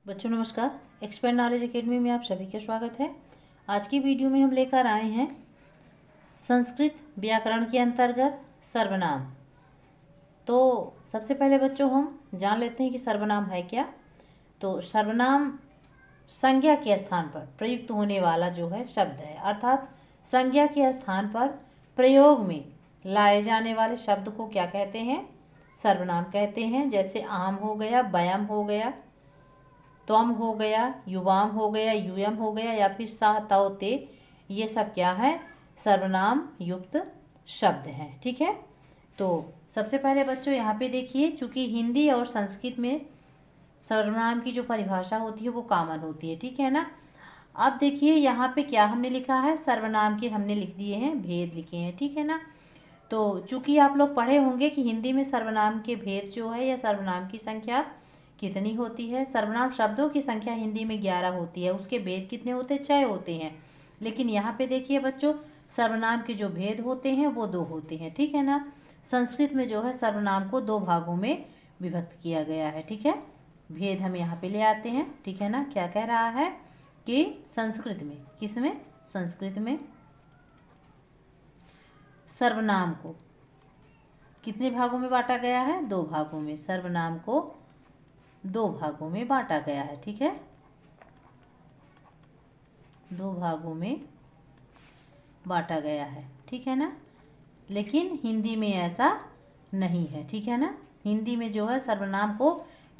बच्चों नमस्कार। Expert knowledge academy में आप सभी का स्वागत है। आज की वीडियो में हम लेकर आए हैं संस्कृत व्याकरण के अंतर्गत सर्वनाम। तो सबसे पहले बच्चों हम जान लेते हैं कि सर्वनाम है क्या। तो सर्वनाम संज्ञा के स्थान पर प्रयुक्त होने वाला जो है शब्द है, अर्थात संज्ञा के स्थान पर प्रयोग में लाए जाने वाले शब्द को क्या कहते हैं? सर्वनाम कहते हैं। जैसे आम हो गया, वयम हो गया, त्वम हो गया, युवाम हो गया, यूयम हो गया, या फिर सा तौ ते, ये सब क्या है? सर्वनाम युक्त शब्द हैं। ठीक है। तो सबसे पहले बच्चों यहाँ पे देखिए, चूंकि हिंदी और संस्कृत में सर्वनाम की जो परिभाषा होती है वो कॉमन होती है। ठीक है ना। अब देखिए यहाँ पे क्या हमने लिखा है, सर्वनाम के हमने लिख दिए हैं भेद लिखे हैं। ठीक है ना। तो चूंकि आप लोग पढ़े होंगे कि हिंदी में सर्वनाम के भेद जो है या सर्वनाम की संख्या कितनी होती है। सर्वनाम शब्दों की संख्या हिंदी में 11 होती है, उसके भेद कितने होते हैं? 6 होते हैं। लेकिन यहाँ पे देखिए बच्चों, सर्वनाम के जो भेद होते हैं वो 2 होते हैं। ठीक है ना। संस्कृत में जो है सर्वनाम को 2 भागों में विभक्त किया गया है। ठीक है। भेद हम यहाँ पे ले आते हैं। ठीक है ना। क्या कह रहा है कि संस्कृत में, किसमें? संस्कृत में सर्वनाम को कितने भागों में बांटा गया है? 2 भागों में। सर्वनाम को 2 भागों में बांटा गया है। ठीक है। 2 भागों में बांटा गया है। ठीक है ना। लेकिन हिंदी में ऐसा नहीं है। ठीक है ना। हिंदी में जो है सर्वनाम को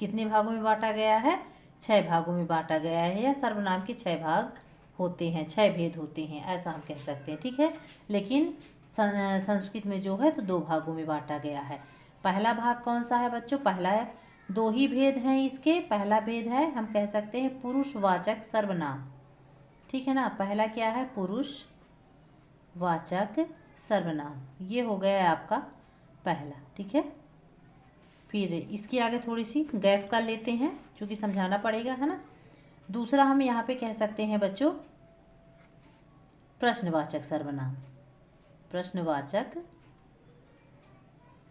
कितने भागों में बांटा गया है? 6 भागों में बांटा गया है, या सर्वनाम के 6 भाग होते हैं, 6 भेद होते हैं, ऐसा हम कह सकते हैं। ठीक है। लेकिन संस्कृत में जो है तो 2 भागों में बांटा गया है। पहला भाग कौन सा है बच्चों? पहला है, 2 ही भेद हैं इसके। पहला भेद है, हम कह सकते हैं पुरुषवाचक सर्वनाम। ठीक है ना। पहला क्या है? पुरुषवाचक सर्वनाम। ये हो गया है आपका पहला। ठीक है। फिर इसके आगे थोड़ी सी गैप कर लेते हैं, क्योंकि समझाना पड़ेगा, है ना। दूसरा हम यहाँ पे कह सकते हैं बच्चों प्रश्नवाचक सर्वनाम। प्रश्नवाचक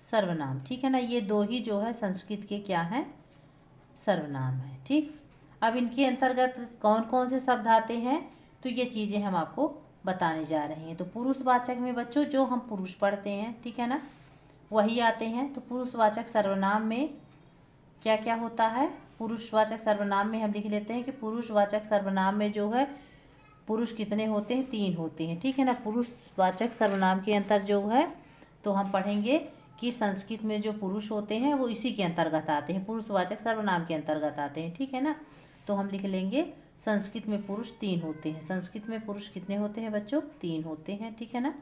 सर्वनाम। ठीक है ना। ये 2 ही जो है संस्कृत के क्या हैं? सर्वनाम है। ठीक। अब इनके अंतर्गत कौन कौन से शब्द आते हैं, तो ये चीज़ें हम आपको बताने जा रहे हैं। तो पुरुषवाचक में बच्चों जो हम पुरुष पढ़ते हैं, ठीक है ना, वही आते हैं। तो पुरुषवाचक सर्वनाम में क्या क्या होता है? पुरुषवाचक सर्वनाम में हम लिख लेते हैं कि पुरुषवाचक सर्वनाम में जो है पुरुष कितने होते हैं? 3 होते हैं। ठीक है ना। पुरुषवाचक सर्वनाम के अंतर जो है तो हम पढ़ेंगे कि संस्कृत में जो पुरुष होते हैं वो इसी के अंतर्गत आते हैं, पुरुषवाचक सर्वनाम के अंतर्गत आते हैं। ठीक है ना। तो हम लिख लेंगे संस्कृत में पुरुष 3 होते हैं। संस्कृत में पुरुष कितने होते हैं बच्चों? 3 होते हैं। ठीक है ना।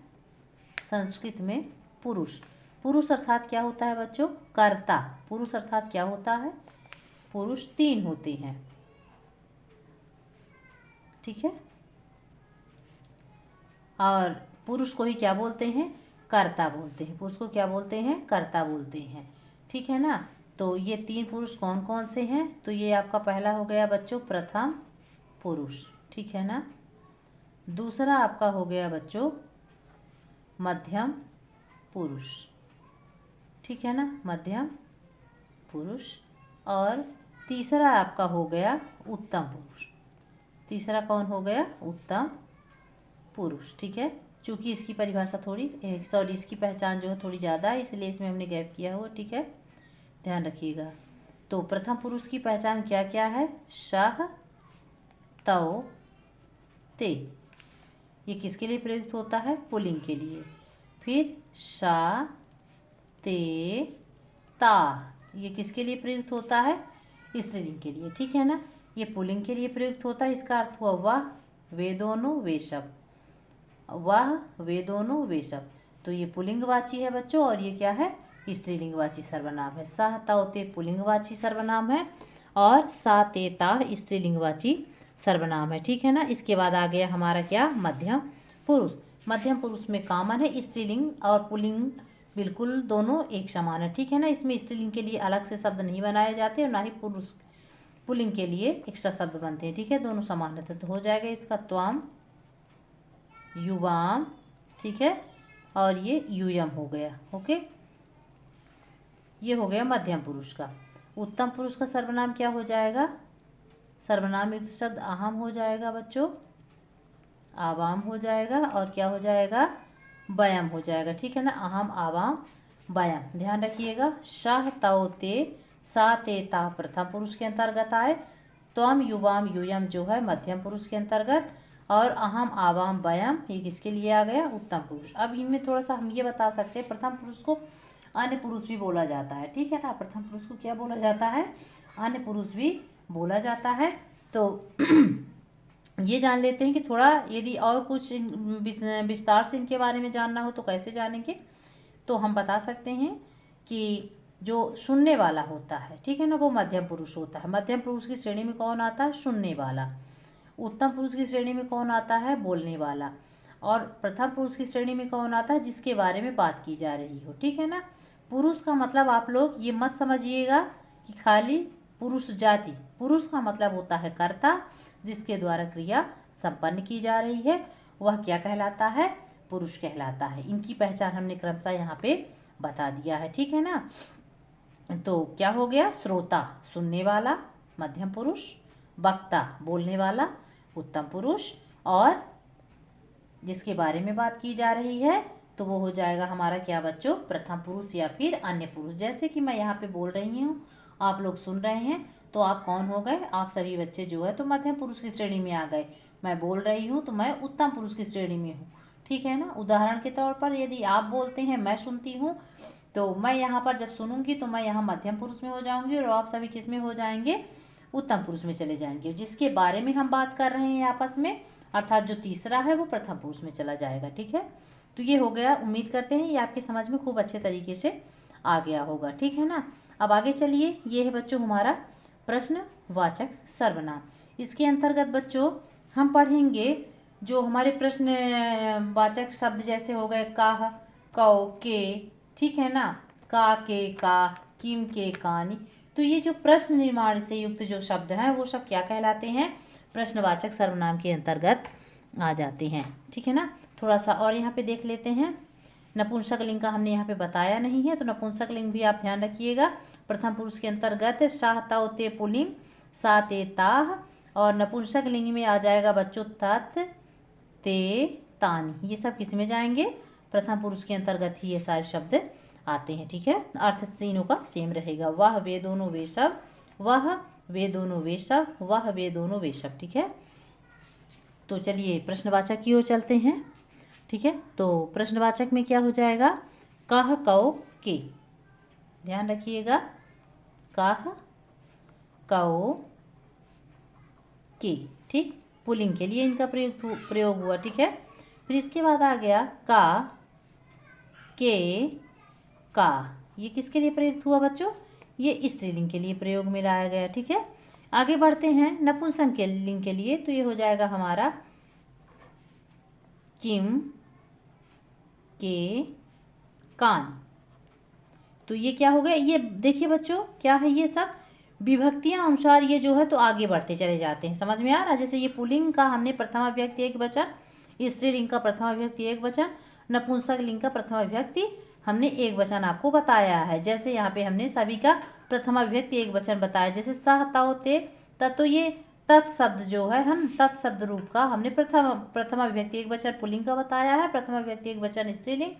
संस्कृत में पुरुष, पुरुष अर्थात क्या होता है बच्चों? कर्ता। पुरुष अर्थात क्या होता है? पुरुष 3 होते हैं। ठीक है। और पुरुष को ही क्या बोलते हैं? कर्ता बोलते हैं। पुरुष को क्या बोलते हैं? कर्ता बोलते हैं। ठीक है ना। तो ये 3 पुरुष कौन कौन से हैं? तो ये आपका पहला हो गया बच्चों प्रथम पुरुष। ठीक है ना। दूसरा आपका हो गया बच्चों मध्यम पुरुष। ठीक है ना। मध्यम पुरुष। और तीसरा आपका हो गया उत्तम पुरुष। तीसरा कौन हो गया? उत्तम पुरुष। ठीक है। चूँकि इसकी परिभाषा थोड़ी इसकी पहचान जो है थोड़ी ज़्यादा है, इसलिए इसमें हमने गैप किया हुआ। ठीक है। ध्यान रखिएगा। तो प्रथम पुरुष की पहचान क्या क्या है? शाह, तौ, ते। ये किसके लिए प्रयुक्त होता है? पुल्लिंग के लिए। फिर शा, ते, ता, ये किसके लिए प्रयुक्त होता है? स्त्रीलिंग के लिए। ठीक है ना। ये पुल्लिंग के लिए प्रयुक्त होता है। इसका अर्थ हुआ वह, वे दोनों, वे सब। वह, वे दोनों, वे सब। तो ये पुल्लिंगवाची है बच्चों, और ये क्या है? स्त्रीलिंगवाची सर्वनाम है। सह तौ ते पुल्लिंगवाची सर्वनाम है, और सा ते ता स्त्रीलिंगवाची सर्वनाम है। ठीक है ना। इसके बाद आ गया हमारा क्या? मध्यम पुरुष। मध्यम पुरुष में कॉमन है स्त्रीलिंग और पुल्लिंग, बिल्कुल दोनों एक समान है। ठीक है ना। इसमें स्त्रीलिंग के लिए अलग से शब्द नहीं बनाए जाते, और ना ही पुरुष पुल्लिंग के लिए एक्स्ट्रा शब्द बनते हैं। ठीक है। दोनों समान रहते हैं। तो हो जाएगा इसका त्वम, युवाम। ठीक है। और ये यूयम हो गया। ओके। ये हो गया मध्यम पुरुष का। उत्तम पुरुष का सर्वनाम क्या हो जाएगा? सर्वनाम युक्त शब्द अहम हो जाएगा बच्चों, आवाम हो जाएगा, और क्या हो जाएगा, बयम हो जाएगा। ठीक है ना, अहम आवाम बयम। ध्यान रखिएगा, शाह तौ ते सा ते ता प्रथम पुरुष के अंतर्गत आए, त्वम युवाम यूयम जो है मध्यम पुरुष के अंतर्गत, और अहम आवाम बयम ये किसके लिए आ गया, उत्तम पुरुष। अब इनमें थोड़ा सा हम ये बता सकते हैं, प्रथम पुरुष को अन्य पुरुष भी बोला जाता है। ठीक है ना, प्रथम पुरुष को क्या बोला जाता है, अन्य पुरुष भी बोला जाता है। तो ये जान लेते हैं कि थोड़ा यदि और कुछ विस्तार से इनके बारे में जानना हो तो कैसे जानेंगे। तो हम बता सकते हैं कि जो सुनने वाला होता है, ठीक है ना, वो मध्यम पुरुष होता है। मध्यम पुरुष की श्रेणी में कौन आता है, सुनने वाला। उत्तम पुरुष की श्रेणी में कौन आता है, बोलने वाला। और प्रथम पुरुष की श्रेणी में कौन आता है, जिसके बारे में बात की जा रही हो। ठीक है ना, पुरुष का मतलब आप लोग ये मत समझिएगा कि खाली पुरुष जाति। पुरुष का मतलब होता है कर्ता, जिसके द्वारा क्रिया संपन्न की जा रही है, वह क्या कहलाता है, पुरुष कहलाता है। इनकी पहचान हमने क्रमशः यहाँ पे बता दिया है। ठीक है ना, तो क्या हो गया, श्रोता सुनने वाला मध्यम पुरुष, वक्ता बोलने वाला उत्तम पुरुष, और जिसके बारे में बात की जा रही है तो वो हो जाएगा हमारा क्या बच्चों, प्रथम पुरुष या फिर अन्य पुरुष। जैसे कि मैं यहाँ पे बोल रही हूँ, आप लोग सुन रहे हैं, तो आप कौन हो गए, आप सभी बच्चे जो है तो मध्यम पुरुष की श्रेणी में आ गए। मैं बोल रही हूँ तो मैं उत्तम पुरुष की श्रेणी में हूँ। ठीक है ना, उदाहरण के तौर पर यदि आप बोलते हैं, मैं सुनती हूँ, तो मैं यहाँ पर जब सुनूंगी तो मैं यहाँ मध्यम पुरुष में हो जाऊंगी, और आप सभी किस में हो जाएंगे, उत्तम पुरुष में चले जाएंगे। जिसके बारे में हम बात कर रहे हैं आपस में, अर्थात जो तीसरा है वो प्रथम पुरुष में चला जाएगा। ठीक है, तो ये हो गया। उम्मीद करते हैं ये आपकी समझ में खूब अच्छे तरीके से आ गया होगा। ठीक है ना, अब आगे चलिए। ये है बच्चों हमारा प्रश्नवाचक सर्वनाम। इसके अंतर्गत बच्चों हम पढ़ेंगे जो हमारे प्रश्नवाचक शब्द जैसे हो गए काह, कौ, के। ठीक है ना, का, के, का, किम, के, कानी। तो ये जो प्रश्न निर्माण से युक्त जो शब्द हैं वो सब क्या कहलाते हैं, प्रश्नवाचक सर्वनाम के अंतर्गत आ जाते हैं। ठीक है ना, थोड़ा सा और यहाँ पे देख लेते हैं। नपुंसक लिंग का हमने यहाँ पे बताया नहीं है, तो नपुंसक लिंग भी आप ध्यान रखिएगा। प्रथम पुरुष के अंतर्गत शाह तौ ते पुलिंग, सा ते ताह, और नपुंसक लिंग में आ जाएगा बच्चों तत्, ते, तानी। ये सब किस में जाएंगे, प्रथम पुरुष के अंतर्गत ही ये सारे शब्द आते हैं। ठीक है, अर्थ तीनों का सेम रहेगा। वह वे दोनों वे सब, वह वे दोनों वे सब, वह वे दोनों वे सब। ठीक है, तो चलिए प्रश्नवाचक की ओर चलते हैं। ठीक है, तो प्रश्नवाचक में क्या हो जाएगा, कह, कौ, के। ध्यान रखिएगा, कह, कौ, के। ठीक, पुल्लिंग के लिए इनका प्रयोग हुआ। ठीक है, फिर इसके बाद आ गया का, के, का। ये किसके लिए प्रयुक्त हुआ बच्चों, ये स्त्रीलिंग के लिए प्रयोग में लाया गया। ठीक है, आगे बढ़ते हैं नपुंसक के लिंग के लिए, तो ये हो जाएगा हमारा किम, के, कान। तो ये क्या हो गया, ये देखिए बच्चों क्या है, ये सब विभक्तियां अनुसार ये जो है तो आगे बढ़ते चले जाते हैं। समझ में आ रहा है, जैसे ये पुल्लिंग का हमने प्रथमा विभक्ति एक वचन, स्त्रीलिंग का प्रथमा विभक्ति एक वचन, नपुंसक लिंग का प्रथमा विभक्ति हमने एक वचन आपको बताया है। जैसे यहाँ पे हमने सभी का प्रथमा विभक्ति एक वचन बताया, जैसे सह, तौ, ते, तो ये तत्शब्द जो है हम तत्शब्द रूप का हमने प्रथमा विभक्ति एक वचन पुल्लिंग का बताया है, प्रथमा विभक्ति एक वचन स्त्रीलिंग,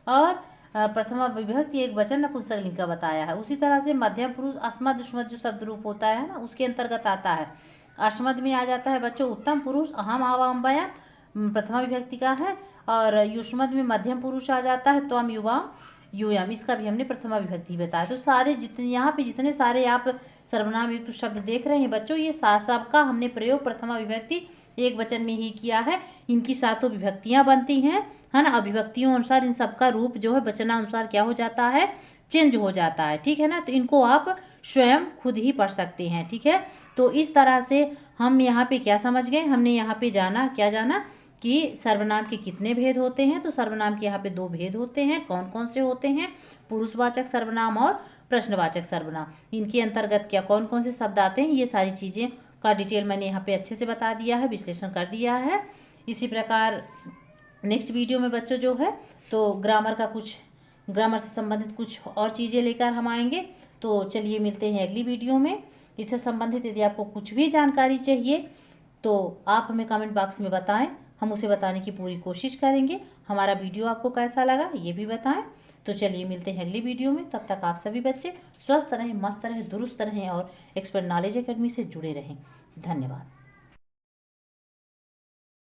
और प्रथमा विभक्ति एक वचन नपुंसक लिंग का बताया है। उसी तरह से मध्यम पुरुष अस्मद उष्मद जो शब्द रूप होता है ना, उसके अंतर्गत आता है। अस्मद में आ जाता है बच्चों उत्तम पुरुष, अहम आवाम बयम प्रथमा विभक्ति का है, और युष्मद में मध्यम पुरुष आ जाता है, त्वम युवाम यूयम, इसका भी हमने प्रथमा विभक्ति बताया। तो सारे जितने यहाँ पे जितने सारे आप सर्वनाम युक्त शब्द देख रहे हैं बच्चों, ये सब का हमने प्रयोग प्रथमा विभक्ति एक वचन में ही किया है। इनकी सातों विभक्तियां बनती हैं, है ना, अभिव्यक्तियों अनुसार इन सबका रूप जो है वचनानुसार क्या हो जाता है, चेंज हो जाता है। ठीक है ना, तो इनको आप स्वयं खुद ही पढ़ सकते हैं। ठीक है, तो इस तरह से हम यहाँ पे क्या समझ गए, हमने यहाँ पे जाना, क्या जाना कि सर्वनाम के कितने भेद होते हैं। तो सर्वनाम के यहाँ पे दो भेद होते हैं, कौन कौन से होते हैं, पुरुषवाचक सर्वनाम और प्रश्नवाचक सर्वनाम। इनके अंतर्गत क्या कौन कौन से शब्द आते हैं, ये सारी चीज़ें का डिटेल मैंने यहाँ पे अच्छे से बता दिया है, विश्लेषण कर दिया है। इसी प्रकार नेक्स्ट वीडियो में बच्चों जो है तो ग्रामर से संबंधित कुछ और चीज़ें लेकर हम आएंगे। तो चलिए मिलते हैं अगली वीडियो में। इससे संबंधित यदि आपको कुछ भी जानकारी चाहिए तो आप हमें कमेंट बॉक्स में बताएं, हम उसे बताने की पूरी कोशिश करेंगे। हमारा वीडियो आपको कैसा लगा ये भी बताएं। तो चलिए मिलते हैं अगली वीडियो में। तब तक आप सभी बच्चे स्वस्थ रहें, मस्त रहें, दुरुस्त रहें और एक्सपर्ट नॉलेज एकेडमी से जुड़े रहें। धन्यवाद।